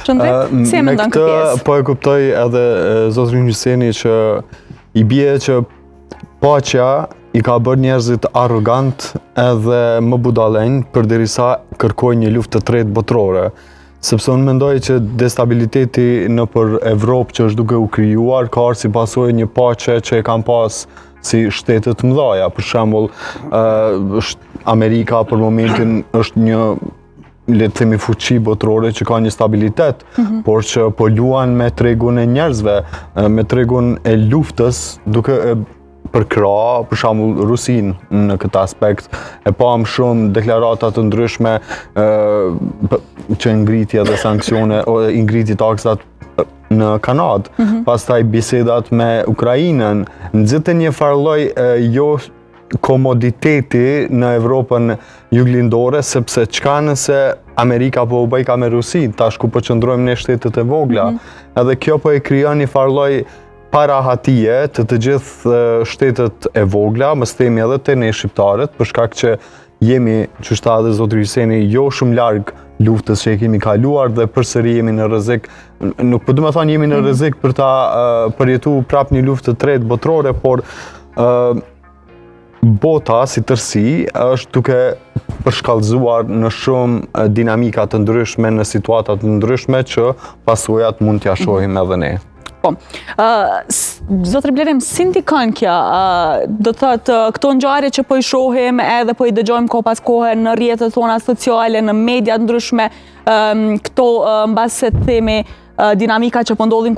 Qëndrim, si e mendon këtë pjesë? Po e kuptoj edhe zotrin Gjyseni që i bie që paqja i ka bërë njerëzit arrogant edhe më budallenj përderisa kërkojnë një luftë të tretë botërore. Sepse unë mendoj që destabiliteti nëpër Evropë që është duke u krijuar ka si pasojë një paqe që e kanë pas si shtetet mëdhaja. Për shembull, Amerika për momentin është një, le të themi, fuqi botërore që ka një stabilitet, por që po luan me tregun e njerëzve, me tregun e luftës, duke përkra, për shembull, Rusin në këtë aspekt. E pam shumë deklarata të ndryshme që ngriti edhe sanksione, ngriti taksat në Kanadë, pastaj bisedat me Ukrainën, nxitën një farlloj jo komoditeti në Evropën juglindore, sepse çka nëse Amerika po u bëj ka me Rusin, tash ku po qëndrojmë ne shtetet e vogla, edhe kjo po e krijon një farlloj parahatie të gjithë shtetet e vogla, mos themi edhe te ne shqiptarët, për shkak që jemi, që tha edhe zotri Gjyseni, jo shumë larg luftës që e kemi kaluar dhe përsëri jemi në rrezik. Nuk po do të thonë jemi në rrezik për ta përjetuar prap një luftë të tretë botërore, por bota si tërësi është duke përshkallëzuar në shumë dinamika të ndryshme, në situata të ndryshme që pasojat mund t'ja shohim edhe ne. Po. Zotri Blerim, si ndikon kjo? Do thotë këto ngjarje që po i shohim edhe po i dëgjojmë kohë pas kohe në rrjetet tona sociale, në media të ndryshme, këto mbas se themi dinamika që po ndodhin